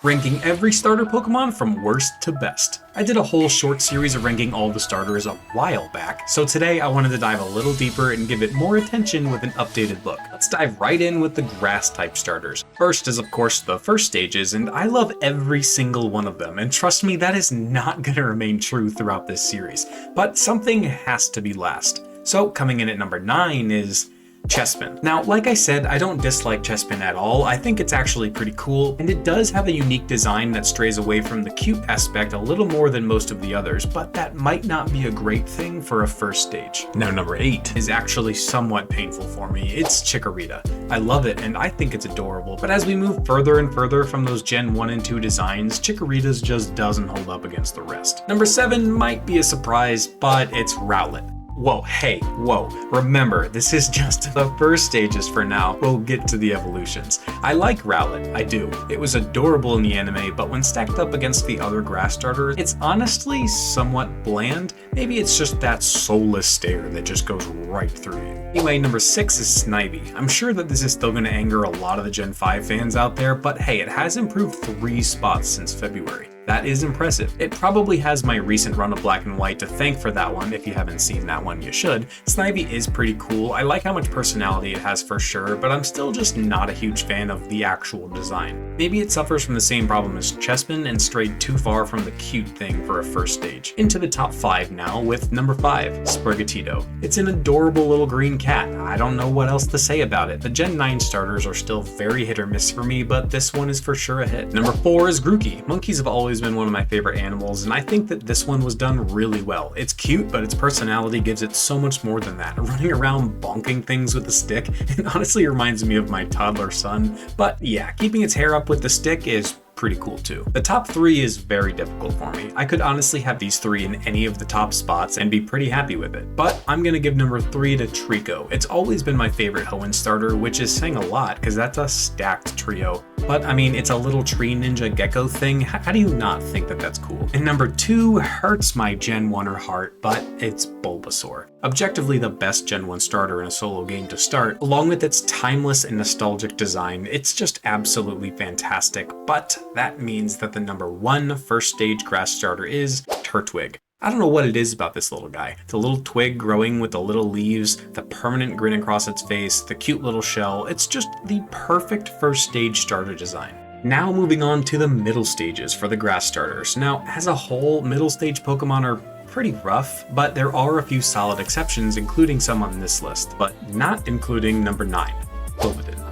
ranking every starter Pokemon from worst to best. I did a whole short series of ranking all the starters a while back, so today I wanted to dive a little deeper and give it more attention with an updated look. Let's dive right in with the grass type starters. First is of course the first stages, and I love every single one of them, and trust me, that is not going to remain true throughout this series, but something has to be last. So coming in at number 9 is Chespin. Now, like I said, I don't dislike Chespin at all. I think it's actually pretty cool, and it does have a unique design that strays away from the cute aspect a little more than most of the others, but that might not be a great thing for a first stage. Now, number 8 is actually somewhat painful for me. It's Chikorita. I love it, and I think it's adorable, but as we move further and further from those Gen 1 and 2 designs, Chikorita's just doesn't hold up against the rest. Number 7 might be a surprise, but it's Rowlet. Whoa, hey, whoa. Remember, this is just the first stages for now. We'll get to the evolutions. I like Rowlet, I do. It was adorable in the anime, but when stacked up against the other grass starters, it's honestly somewhat bland. Maybe it's just that soulless stare that just goes right through you. Anyway, number 6 is Snivy. I'm sure that this is still going to anger a lot of the Gen 5 fans out there, but hey, it has improved 3 spots since February. That is impressive. It probably has my recent run of Black and White to thank for that one. If you haven't seen that one, you should. Snivy is pretty cool. I like how much personality it has for sure, but I'm still just not a huge fan of the actual design. Maybe it suffers from the same problem as Chespin and strayed too far from the cute thing for a first stage. Into the top 5 now with number 5, Sprigatittio. It's an adorable little green cat. I don't know what else to say about it. The Gen 9 starters are still very hit or miss for me, but this one is for sure a hit. Number 4 is Grookey. Monkeys have always been one of my favorite animals, and I think that this one was done really well. It's cute, but its personality gives it so much more than that. Running around bonking things with a stick, it honestly reminds me of my toddler son. But yeah, keeping its hair up with the stick is pretty cool too. The top 3 is very difficult for me. I could honestly have these 3 in any of the top spots and be pretty happy with it. But I'm gonna give number 3 to Treeko. It's always been my favorite Hoenn starter, which is saying a lot because that's a stacked trio. But I mean, it's a little tree ninja gecko thing. How do you not think that that's cool? And number 2 hurts my Gen 1er heart, but it's Bulbasaur. Objectively the best Gen 1 starter in a solo game to start, along with its timeless and nostalgic design. It's just absolutely fantastic, but that means that the number 1 first stage grass starter is Turtwig. I don't know what it is about this little guy. The little twig growing with the little leaves, the permanent grin across its face, the cute little shell. It's just the perfect first stage starter design. Now moving on to the middle stages for the grass starters. Now, as a whole, middle stage Pokemon are pretty rough, but there are a few solid exceptions, including some on this list, but not including number 9.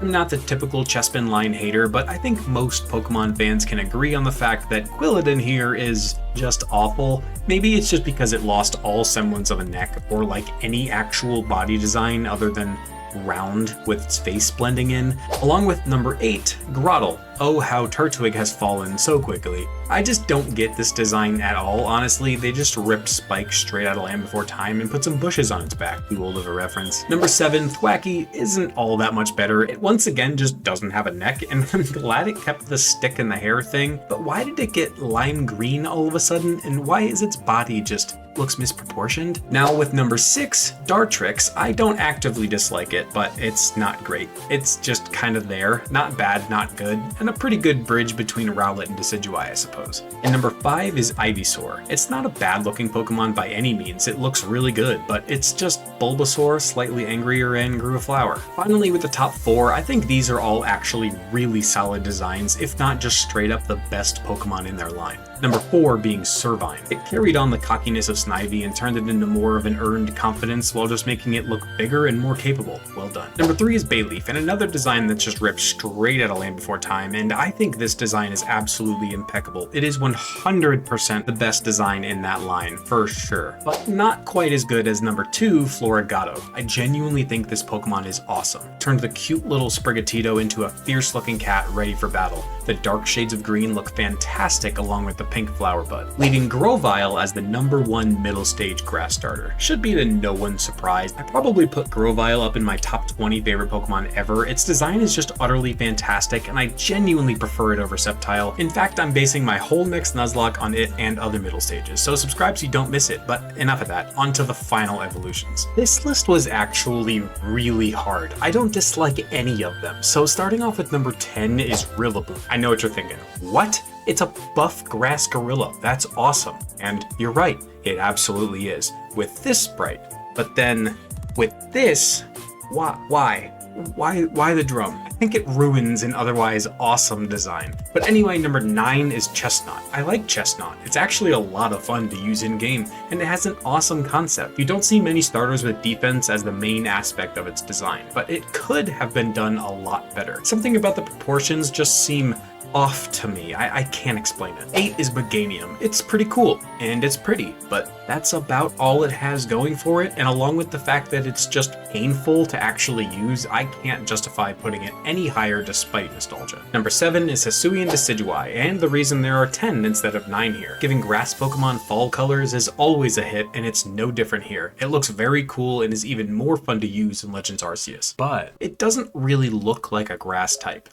I'm not the typical Chespin line hater, but I think most Pokemon fans can agree on the fact that Quilladin here is just awful. Maybe it's just because it lost all semblance of a neck or like any actual body design other than round with its face blending in. Along with number 8, Grovyle. Oh, how Turtwig has fallen so quickly. I just don't get this design at all, honestly. They just ripped Spike straight out of Land Before Time and put some bushes on its back. Too old of a reference. Number 7, Thwackey isn't all that much better. It once again just doesn't have a neck, and I'm glad it kept the stick and the hair thing, but why did it get lime green all of a sudden, and why is its body just looks misproportioned? Now with number 6, Dartrix, I don't actively dislike it, but it's not great. It's just kind of there. Not bad, not good, and a pretty good bridge between Rowlet and Decidueye, I suppose. And number 5 is Ivysaur. It's not a bad looking Pokemon by any means. It looks really good, but it's just Bulbasaur, slightly angrier, and grew a flower. Finally, with the top 4, I think these are all actually really solid designs, if not just straight up the best Pokemon in their line. Number 4 being Servine. It carried on the cockiness of Snivy and turned it into more of an earned confidence while just making it look bigger and more capable. Well done. Number 3 is Bayleaf, and another design that's just ripped straight out of Land Before Time, and I think this design is absolutely impeccable. It is 100% the best design in that line, for sure. But not quite as good as number 2, Florigato. I genuinely think this Pokemon is awesome. Turned the cute little Sprigatittio into a fierce looking cat ready for battle. The dark shades of green look fantastic along with the pink flower bud, leaving Grovyle as the number 1 middle stage grass starter. Should be to no one's surprise. I probably put Grovyle up in my top 20 favorite Pokemon ever. Its design is just utterly fantastic, and I genuinely prefer it over Sceptile. In fact, I'm basing my whole next Nuzlocke on it and other middle stages, so subscribe so you don't miss it. But enough of that, on to the final evolutions. This list was actually really hard. I don't dislike any of them, so starting off with number 10 is Rillaboom. I know what you're thinking. What? It's a buff grass gorilla. That's awesome. And you're right, it absolutely is. With this sprite. But then, with this, why the drum? I think it ruins an otherwise awesome design. But anyway, number 9 is Chesnaught. I like Chesnaught. It's actually a lot of fun to use in game, and it has an awesome concept. You don't see many starters with defense as the main aspect of its design, but it could have been done a lot better. Something about the proportions just seem off to me. I can't explain it. 8 is Meganium. It's pretty cool, and it's pretty, but that's about all it has going for it, and along with the fact that it's just painful to actually use, I can't justify putting it any higher despite nostalgia. Number 7 is Hisui and Decidueye, and the reason there are 10 instead of 9 here. Giving grass Pokemon fall colors is always a hit, and it's no different here. It looks very cool and is even more fun to use in Legends Arceus, but it doesn't really look like a grass type,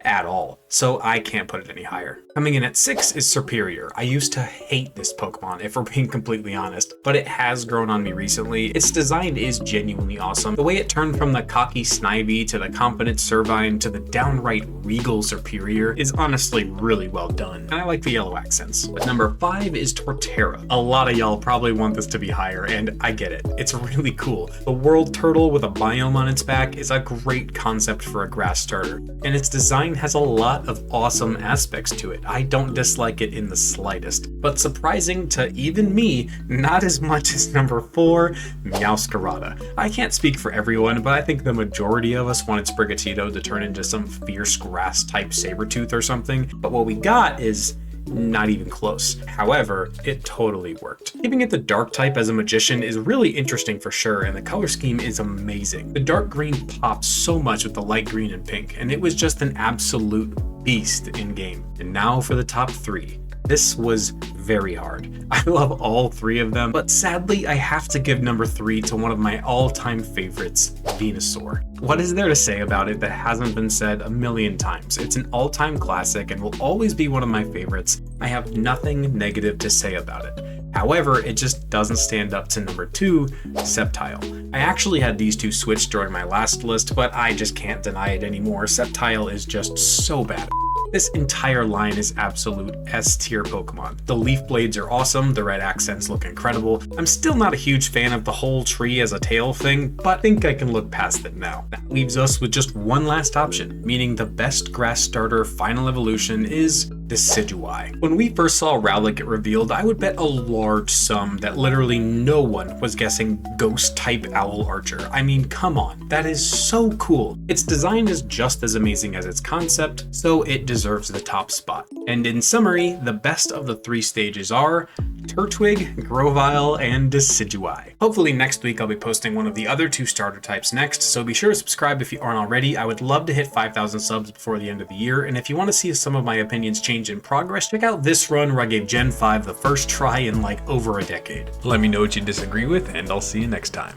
at all, so I can't put it any higher. Coming in at 6 is Serperior. I used to hate this Pokemon, if we're being completely honest, but it has grown on me recently. Its design is genuinely awesome. The way it turned from the cocky Snivy to the confident Servine to the downright regal Serperior is honestly really well done, and I like the yellow accents. But number 5 is Torterra. A lot of y'all probably want this to be higher, and I get it. It's really cool. The world turtle with a biome on its back is a great concept for a grass starter, and its design has a lot of awesome aspects to it. I don't dislike it in the slightest, but surprising to even me, not as much as number 4, Meowscarada. I can't speak for everyone, but I think the majority of us wanted Sprigatittio to turn into some fierce grass type Sabertooth or something, but what we got is not even close. However, it totally worked. Keeping it the dark type as a magician is really interesting for sure, and the color scheme is amazing. The dark green pops so much with the light green and pink, and it was just an absolute beast in game. And now for the top 3. This was very hard. I love all 3 of them, but sadly I have to give number 3 to one of my all-time favorites, Venusaur. What is there to say about it that hasn't been said a million times? It's an all-time classic and will always be one of my favorites. I have nothing negative to say about it. However, it just doesn't stand up to number 2, Sceptile. I actually had these two switched during my last list, but I just can't deny it anymore. Sceptile is just so bad. This entire line is absolute S-tier Pokemon. The leaf blades are awesome, the red accents look incredible. I'm still not a huge fan of the whole tree as a tail thing, but I think I can look past it now. That leaves us with just one last option, meaning the best grass starter final evolution is Decidueye. When we first saw Rowlet get revealed, I would bet a large sum that literally no one was guessing ghost type owl archer. I mean, come on, that is so cool. Its design is just as amazing as its concept, so it deserves the top spot. And in summary, the best of the 3 stages are Turtwig, Grovyle, and Decidueye. Hopefully next week I'll be posting one of the other 2 starter types next, so be sure to subscribe if you aren't already. I would love to hit 5,000 subs before the end of the year, and if you want to see some of my opinions change in progress, check out this run where I gave Gen 5 the first try in like over a decade. Let me know what you disagree with, and I'll see you next time.